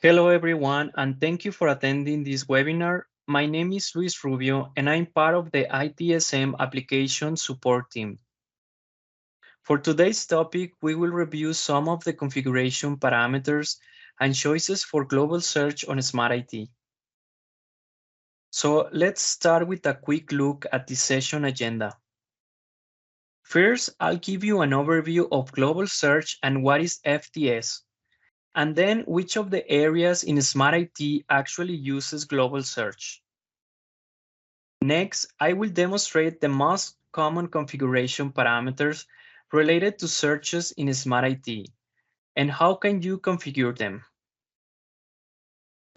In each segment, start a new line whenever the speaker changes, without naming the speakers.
Hello everyone, and thank you for attending this webinar. My name is Luis Rubio, and I'm part of the ITSM application support team. For today's topic, we will review some of the configuration parameters and choices for global search on Smart IT. So let's start with a quick look at the session agenda. First, I'll give you an overview of global search and what is FTS, and then which of the areas in Smart IT actually uses global search. Next, I will demonstrate the most common configuration parameters related to searches in Smart IT and how can you configure them.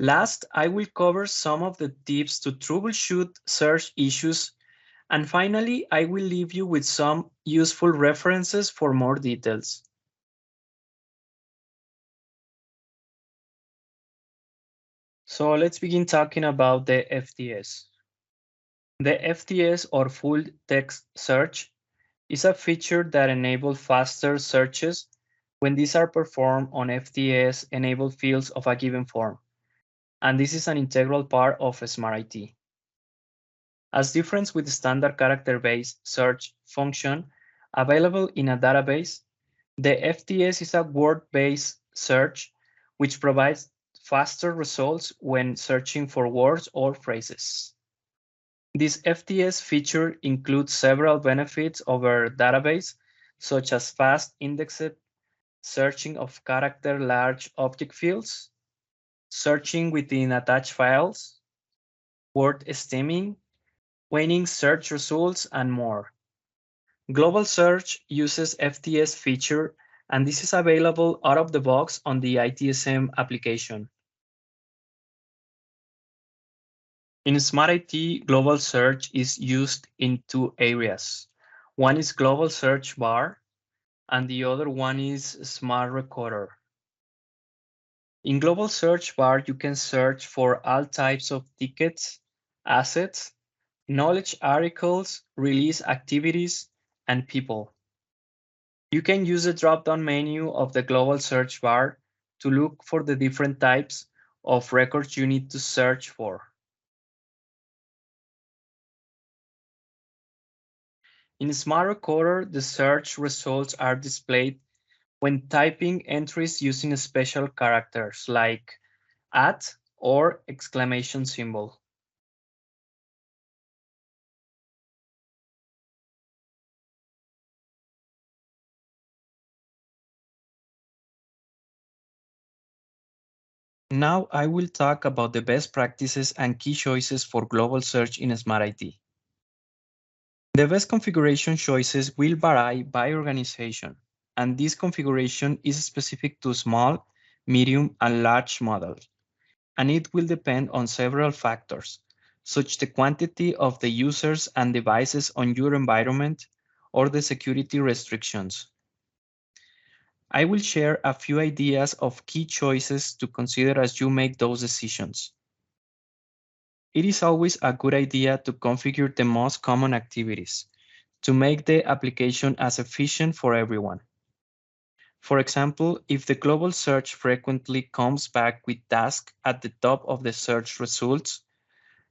Last, I will cover some of the tips to troubleshoot search issues, and finally, I will leave you with some useful references for more details. So let's begin talking about the FTS. The FTS, or full text search, is a feature that enables faster searches when these are performed on FTS-enabled fields of a given form, and this is an integral part of Smart IT. As different with the standard character-based search function available in a database, the FTS is a word-based search which provides faster results when searching for words or phrases. This FTS feature includes several benefits over database, such as fast indexed searching of character large object fields, searching within attached files, word stemming, winning search results, and more. Global Search uses FTS feature, and this is available out of the box on the ITSM application. In Smart IT, Global Search is used in two areas. One is Global Search Bar, and the other one is Smart Recorder. In Global Search Bar, you can search for all types of tickets, assets, knowledge articles, release activities, and people. You can use the drop-down menu of the Global Search Bar to look for the different types of records you need to search for. In Smart Recorder, the search results are displayed when typing entries using special characters like @ or exclamation symbol. Now I will talk about the best practices and key choices for global search in Smart IT. The best configuration choices will vary by organization, and this configuration is specific to small, medium, and large models, and it will depend on several factors, such the quantity of the users and devices on your environment or the security restrictions. I will share a few ideas of key choices to consider as you make those decisions. It is always a good idea to configure the most common activities to make the application as efficient for everyone. For example, if the global search frequently comes back with tasks at the top of the search results,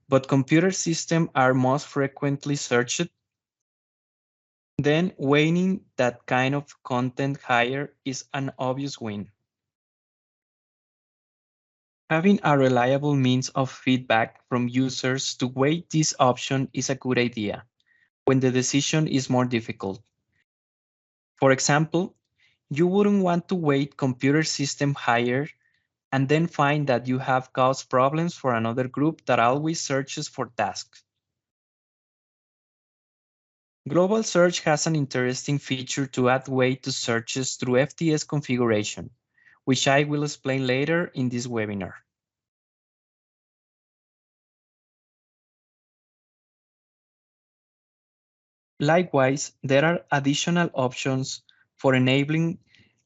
but computer systems are most frequently searched, then weighing that kind of content higher is an obvious win. Having a reliable means of feedback from users to weigh this option is a good idea when the decision is more difficult. For example, you wouldn't want to weight computer system higher and then find that you have caused problems for another group that always searches for tasks. Global Search has an interesting feature to add weight to searches through FTS configuration, which I will explain later in this webinar. Likewise, there are additional options for enabling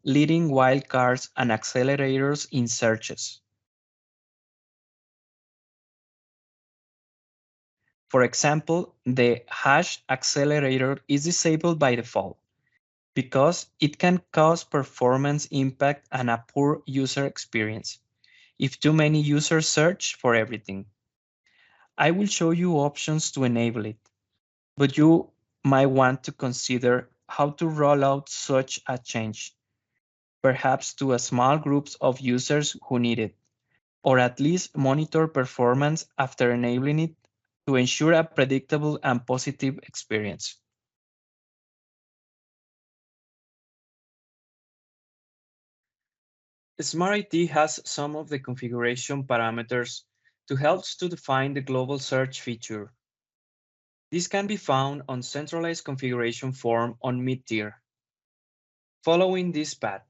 leading wildcards and accelerators in searches. For example, the hash accelerator is disabled by default because it can cause performance impact and a poor user experience. if too many users search for everything. I will show you options to enable it, but you might want to consider how to roll out such a change, perhaps to a small groups of users who need it, or at least monitor performance after enabling it to ensure a predictable and positive experience. Smart IT has some of the configuration parameters to help to define the global search feature. This can be found on centralized configuration form on mid-tier. Following this path,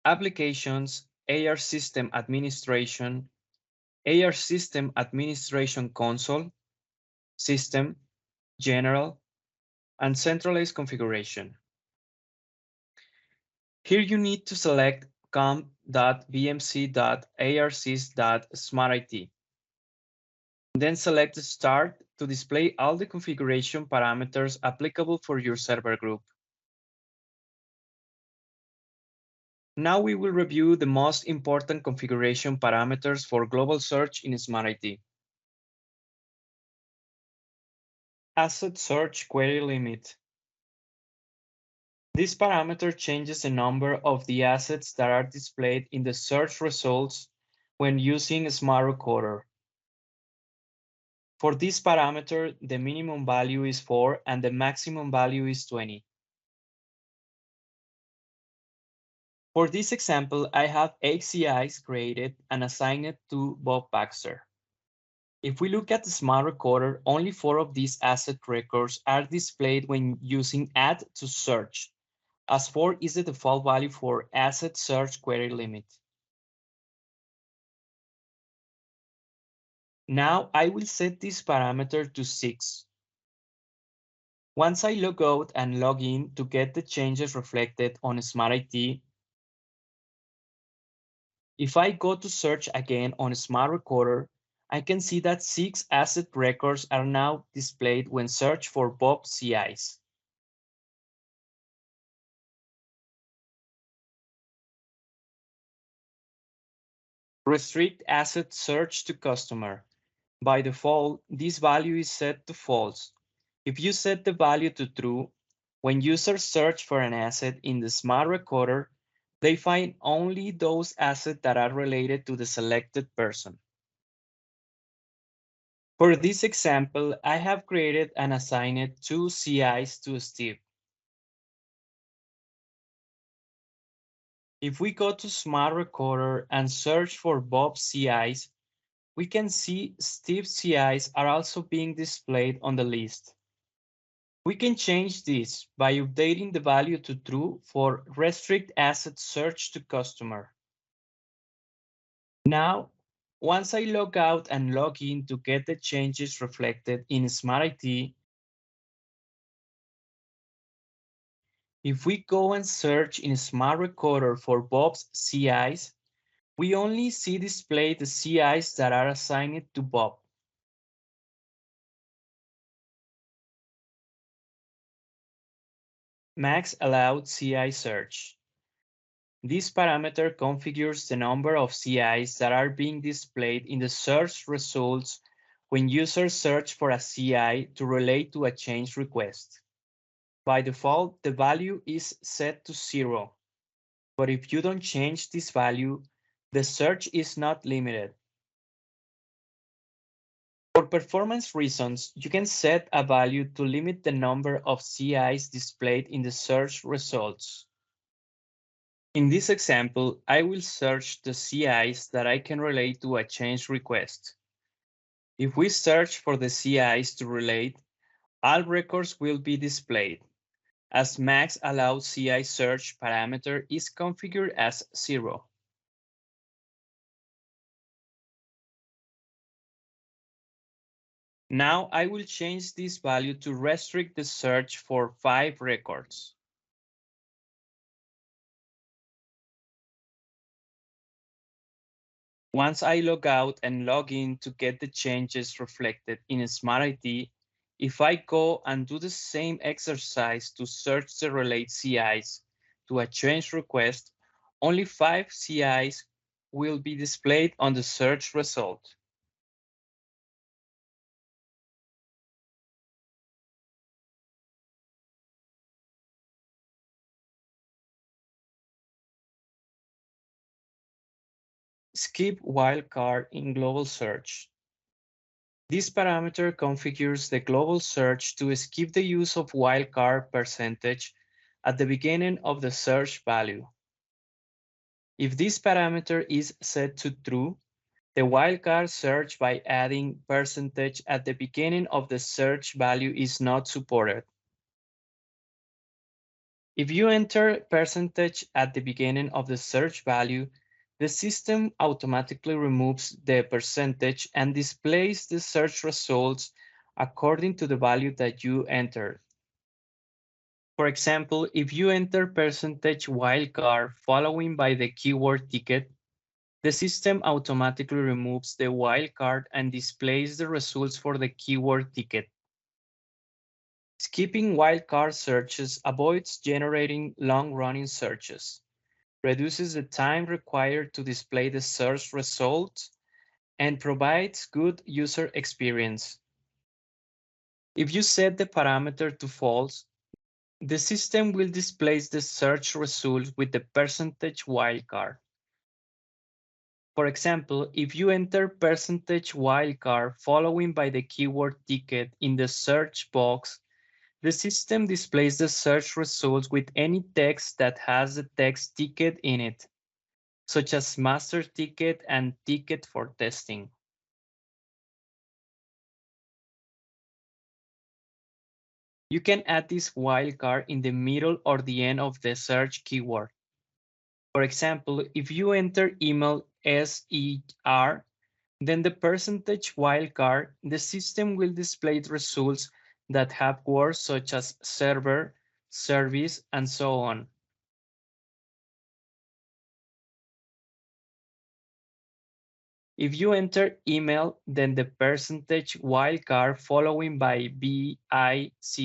Applications, AR System Administration, AR System Administration Console, System, General, and Centralized Configuration. Here you need to select com.bmc.arcs.smartit. Then select Start to display all the configuration parameters applicable for your server group. Now we will review the most important configuration parameters for global search in Smart IT. Asset Search Query Limit. This parameter changes the number of the assets that are displayed in the search results when using Smart Recorder. For this parameter, the minimum value is 4 and the maximum value is 20. For this example, I have 8 CIs created and assigned to Bob Baxter. If we look at the Smart Recorder, only 4 of these asset records are displayed when using Add to Search, as 4 is the default value for Asset Search Query Limit. Now I will set this parameter to 6. Once I log out and log in to get the changes reflected on Smart IT, if I go to search again on Smart Recorder, I can see that 6 asset records are now displayed when search for Bob CIs. Restrict asset search to customer. By default, this value is set to false. If you set the value to true, when users search for an asset in the Smart Recorder, they find only those assets that are related to the selected person. For this example, I have created and assigned 2 CIs to Steve. If we go to Smart Recorder and search for Bob CIs, we can see Steve CIs are also being displayed on the list. We can change this by updating the value to true for restrict asset search to customer. Now, once I log out and log in to get the changes reflected in Smart IT, if we go and search in Smart Recorder for Bob's CIs, we only see displayed the CIs that are assigned to Bob. Max allowed CI search. This parameter configures the number of CIs that are being displayed in the search results when users search for a CI to relate to a change request. By default, the value is set to 0, but if you don't change this value, the search is not limited. For performance reasons, you can set a value to limit the number of CIs displayed in the search results. In this example, I will search the CIs that I can relate to a change request. If we search for the CIs to relate, all records will be displayed, as max allowed CI search parameter is configured as 0. Now I will change this value to restrict the search for 5 records. Once I log out and log in to get the changes reflected in Smart IT, if I go and do the same exercise to search the relate CIs to a change request, only 5 CIs will be displayed on the search result. Skip wildcard in global search. This parameter configures the global search to skip the use of wildcard percentage at the beginning of the search value. If this parameter is set to true, the wildcard search by adding percentage at the beginning of the search value is not supported. If you enter percentage at the beginning of the search value, the system automatically removes the percentage and displays the search results according to the value that you entered. For example, if you enter percentage wildcard following by the keyword ticket, the system automatically removes the wildcard and displays the results for the keyword ticket. Skipping wildcard searches avoids generating long-running searches, reduces the time required to display the search results, and provides good user experience. If you set the parameter to false, the system will display the search result with the percentage wildcard. For example, if you enter percentage wildcard following by the keyword ticket in the search box, the system displays the search results with any text that has the text ticket in it, such as master ticket and ticket for testing. You can add this wildcard in the middle or the end of the search keyword. For example, if you enter email SER, then the percentage wildcard, the system will display results that have words such as server, service, and so on. If you enter email, then the percentage wildcard following by BICE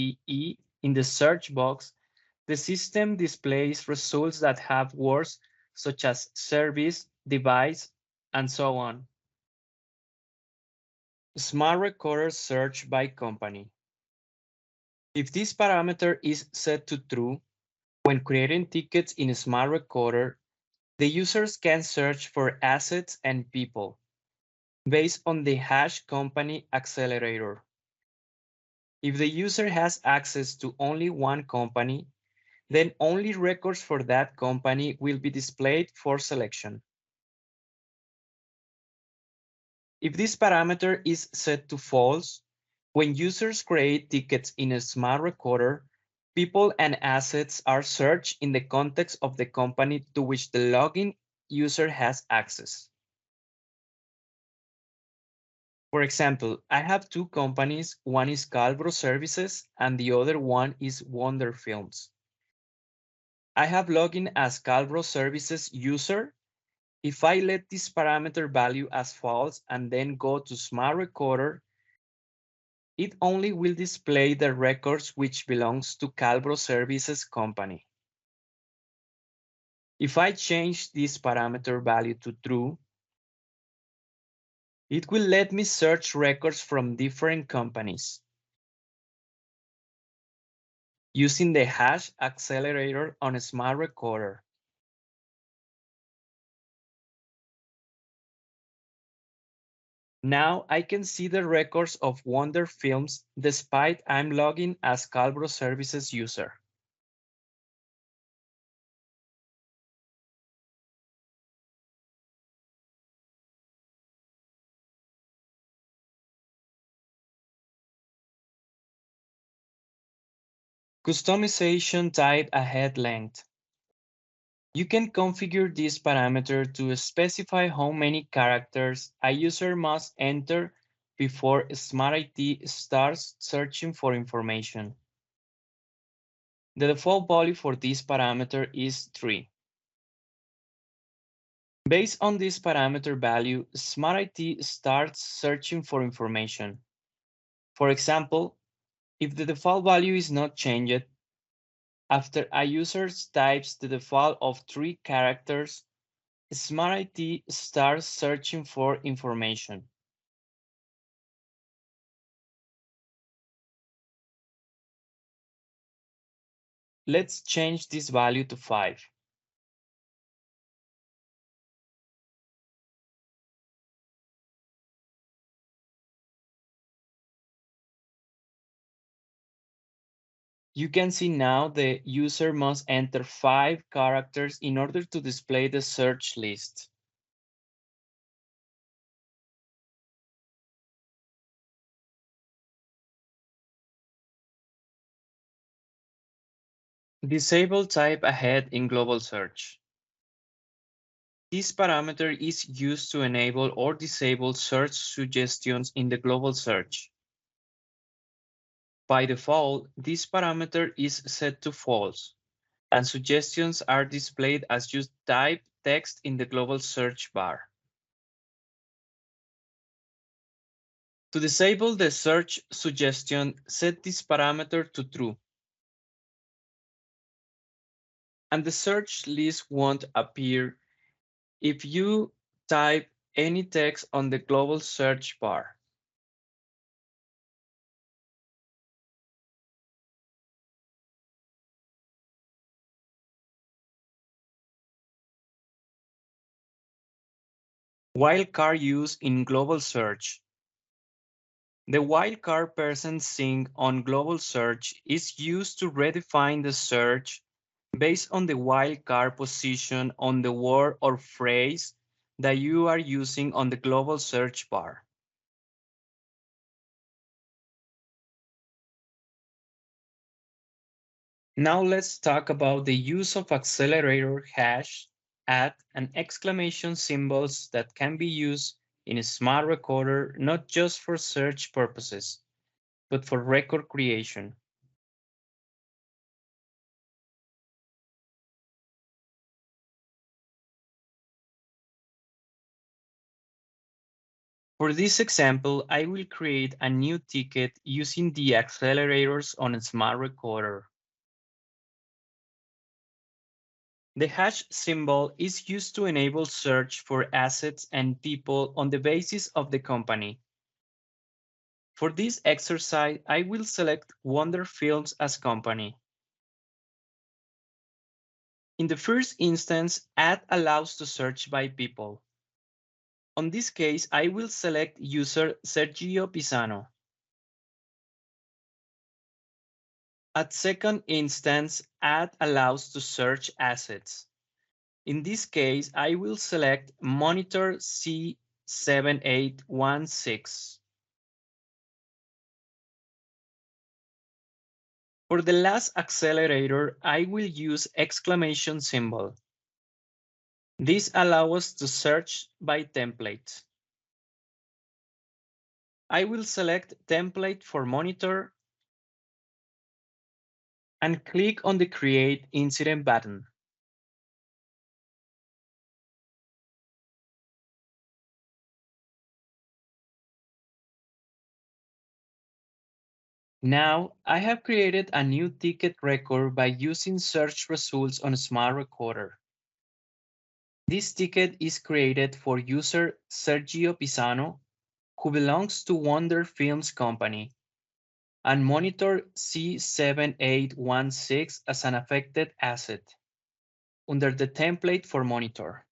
in the search box, the system displays results that have words such as service, device, and so on. Smart Recorder search by company. If this parameter is set to true, when creating tickets in a Smart Recorder, the users can search for assets and people based on the hash company accelerator. If the user has access to only one company, then only records for that company will be displayed for selection. If this parameter is set to false, when users create tickets in a Smart Recorder, people and assets are searched in the context of the company to which the login user has access. For example, I have two companies. One is Calbro Services and the other one is Wonder Films. I have login as Calbro Services user. If I let this parameter value as false and then go to Smart Recorder, it only will display the records which belongs to Calbro Services company. If I change this parameter value to true, it will let me search records from different companies using the hash accelerator on a Smart Recorder. Now I can see the records of Wonder Films despite I'm logging as Calbro Services user. Customization type ahead length. You can configure this parameter to specify how many characters a user must enter before SmartIT starts searching for information. The default value for this parameter is 3. Based on this parameter value, SmartIT starts searching for information. For example, if the default value is not changed, after a user types the default of 3 characters, Smart IT starts searching for information. Let's change this value to 5. You can see now the user must enter 5 characters in order to display the search list. Disable type ahead in global search. This parameter is used to enable or disable search suggestions in the global search. By default, this parameter is set to false, and suggestions are displayed as you type text in the global search bar. To disable the search suggestion, set this parameter to true, and the search list won't appear if you type any text on the global search bar. Wildcard use in global search. The wildcard percent %sign on global search is used to redefine the search based on the wildcard position on the word or phrase that you are using on the global search bar. Now let's talk about the use of accelerator hash, and exclamation symbols that can be used in a Smart Recorder not just for search purposes, but for record creation. For this example, I will create a new ticket using the accelerators on a Smart Recorder. The hash symbol is used to enable search for assets and people on the basis of the company. For this exercise, I will select Wonder Films as company. In the first instance, Add allows to search by people. On this case, I will select user Sergio Pisano. At second instance, Add allows to search assets. In this case, I will select monitor C7816. For the last accelerator, I will use exclamation symbol. This allows us to search by template. I will select template for monitor and click on the Create Incident button. Now, I have created a new ticket record by using search results on a Smart Recorder. This ticket is created for user Sergio Pisano, who belongs to Wonder Films Company, and monitor C7816 as an affected asset under the template for monitor.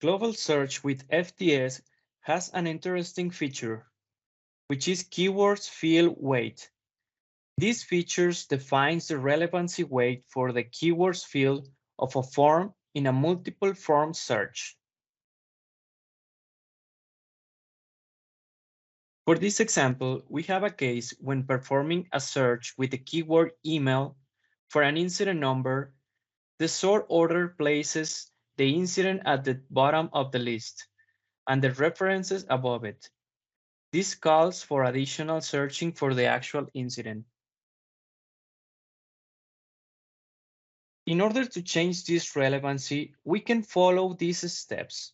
Global search with FTS has an interesting feature, which is keywords field weight. This feature defines the relevancy weight for the keywords field of a form in a multiple form search. For this example, we have a case when performing a search with the keyword email for an incident number, the sort order places the incident at the bottom of the list and the references above it. This calls for additional searching for the actual incident. In order to change this relevancy, we can follow these steps.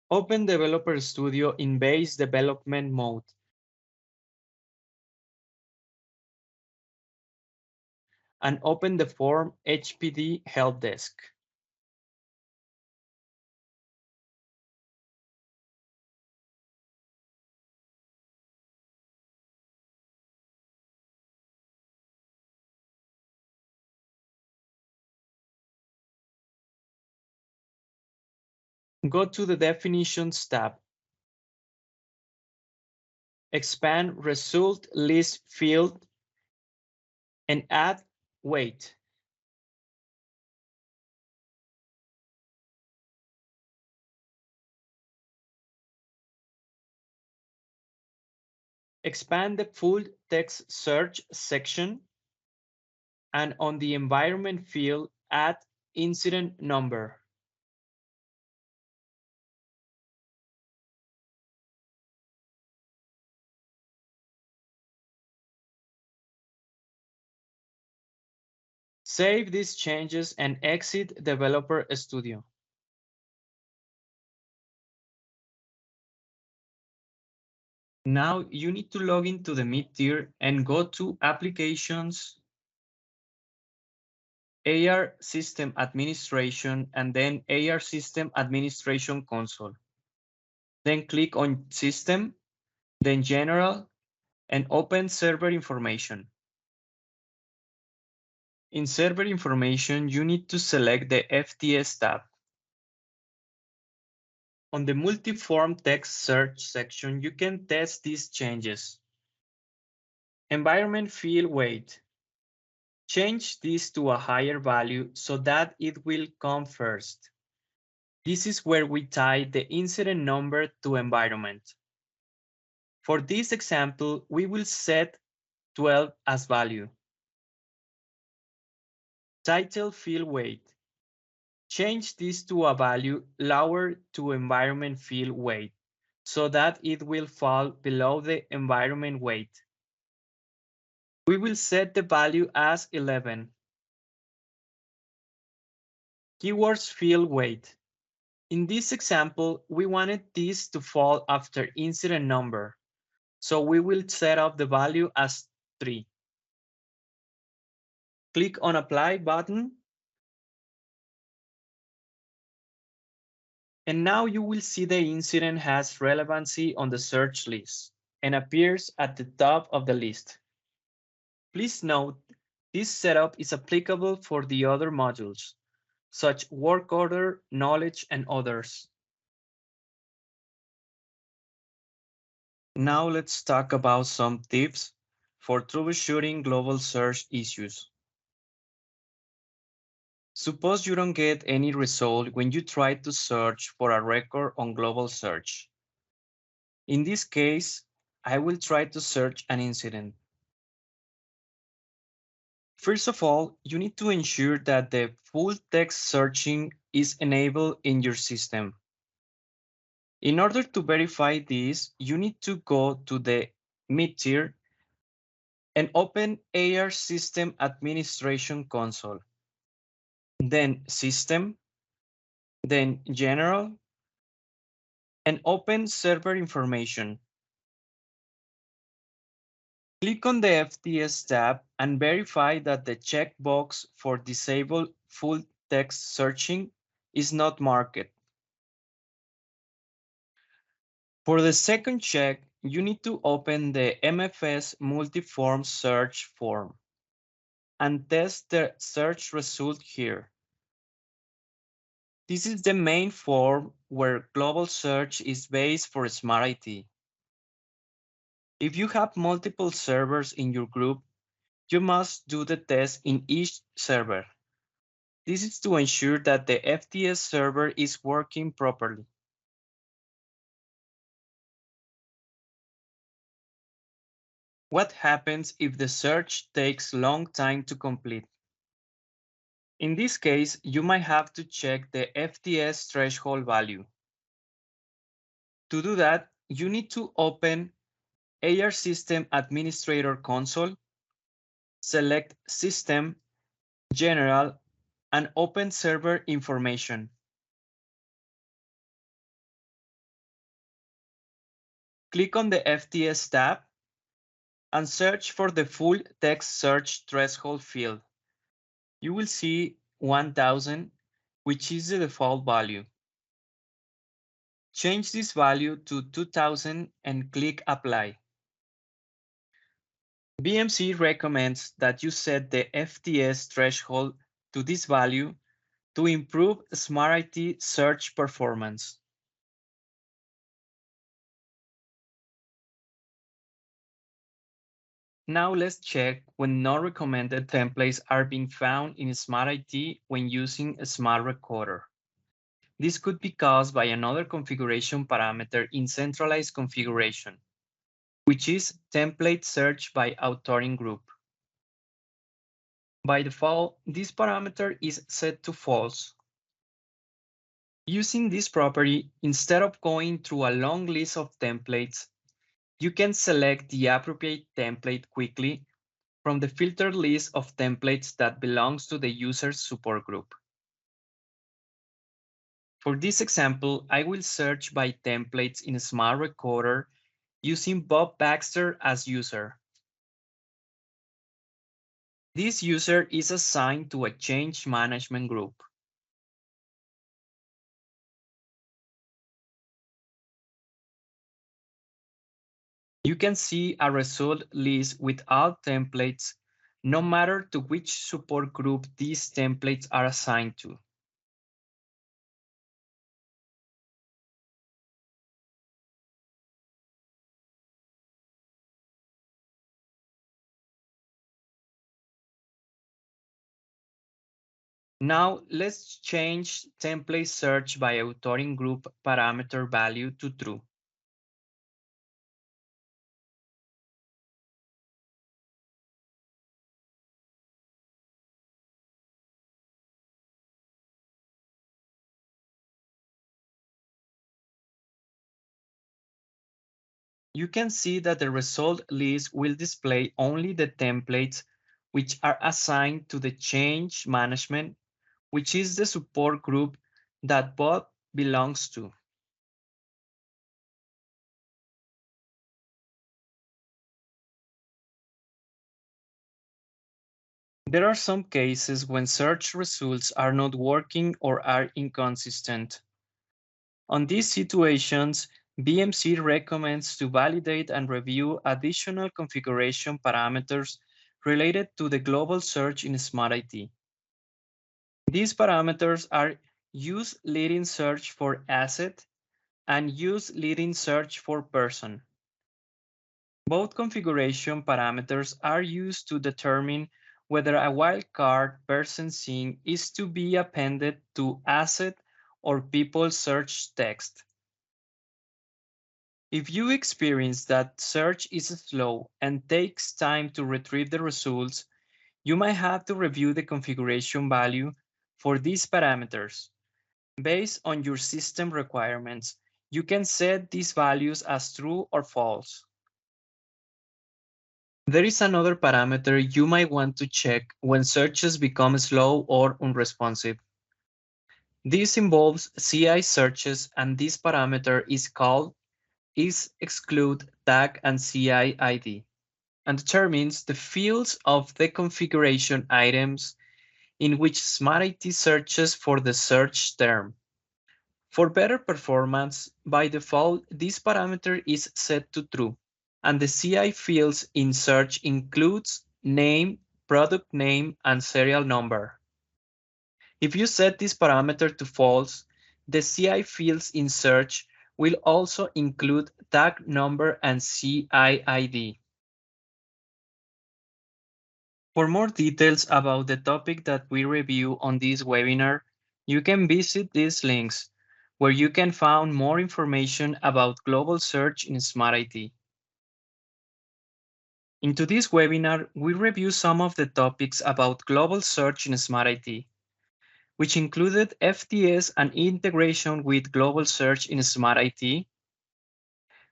Open Developer Studio in base development mode. And open the form HPD Help Desk. Go to the Definitions tab. Expand Result List field and add weight. Expand the full text search section and on the environment field, add incident number. Save these changes and exit Developer Studio. Now you need to log into the mid-tier and go to Applications, AR System Administration, and then AR System Administration Console. Then click on System, then General, and open Server Information. In Server Information, you need to select the FTS tab. On the multi-form text search section, you can test these changes. Environment field weight. Change this to a higher value so that it will come first. This is where we tie the incident number to environment. For this example, we will set 12 as value. Title field weight. Change this to a value lower to environment field weight so that it will fall below the environment weight. We will set the value as 11. Keywords field weight. In this example, we wanted this to fall after incident number, so we will set up the value as 3. Click on Apply button. And now you will see the incident has relevancy on the search list and appears at the top of the list. Please note, this setup is applicable for the other modules, such work order, knowledge, and others. Now let's talk about some tips for troubleshooting global search issues. Suppose you don't get any result when you try to search for a record on global search. In this case, I will try to search an incident. First of all, you need to ensure that the full text searching is enabled in your system. In order to verify this, you need to go to the mid-tier and open AR System Administration Console. Then System, then General, and open Server Information. Click on the FTS tab and verify that the checkbox for Disable Full Text Searching is not marked. For the second check, you need to open the MFS Multiform Search form and test the search result here. This is the main form where global search is based for Smart IT. If you have multiple servers in your group, you must do the test in each server. This is to ensure that the FTS server is working properly. What happens if the search takes a long time to complete? In this case, you might have to check the FTS threshold value. To do that, you need to open AR System Administrator Console, select System, General, and open Server Information. click on the FTS tab and search for the full text search threshold field. You will see 1000, which is the default value. Change this value to 2000 and click Apply. BMC recommends that you set the FTS threshold to this value to improve Smart IT search performance. Now let's check when non-recommended templates are being found in Smart IT when using a Smart Recorder. This could be caused by another configuration parameter in centralized configuration, which is template search by authoring group. By default, this parameter is set to false. Using this property, instead of going through a long list of templates, you can select the appropriate template quickly from the filtered list of templates that belongs to the user's support group. For this example, I will search by templates in Smart Recorder using Bob Baxter as user. This user is assigned to a change management group. You can see a result list with all templates, no matter to which support group these templates are assigned to. Now let's change template search by authoring group parameter value to true. You can see that the result list will display only the templates which are assigned to the change management, which is the support group that Bob belongs to. There are some cases when search results are not working or are inconsistent. On these situations, BMC recommends to validate and review additional configuration parameters related to the global search in Smart IT. These parameters are use leading search for asset and use leading search for person. Both configuration parameters are used to determine whether a wildcard person seen is to be appended to asset or people search text. If you experience that search is slow and takes time to retrieve the results, you might have to review the configuration value for these parameters. Based on your system requirements, you can set these values as true or false. There is another parameter you might want to check when searches become slow or unresponsive. This involves CI searches, and this parameter is called isExclude tag and CI ID, and determines the fields of the configuration items in which Smart IT searches for the search term. For better performance, by default, this parameter is set to true, and the CI fields in search includes name, product name, and serial number. If you set this parameter to false, the CI fields in search will also include tag number and CI ID. For more details about the topic that we review on this webinar, you can visit these links, where you can find more information about global search in Smart IT. Into this webinar, we review some of the topics about global search in Smart IT, which included FTS and integration with global search in Smart IT,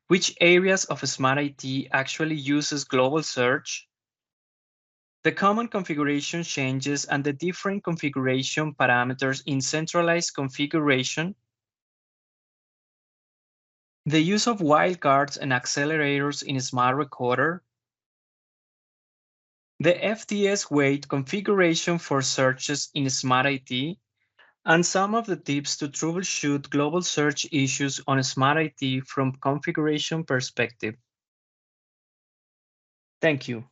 which areas of Smart IT actually uses global search, the common configuration changes and the different configuration parameters in centralized configuration, the use of wildcards and accelerators in Smart Recorder, the FTS weight configuration for searches in Smart IT, and some of the tips to troubleshoot global search issues on Smart IT from configuration perspective. Thank you.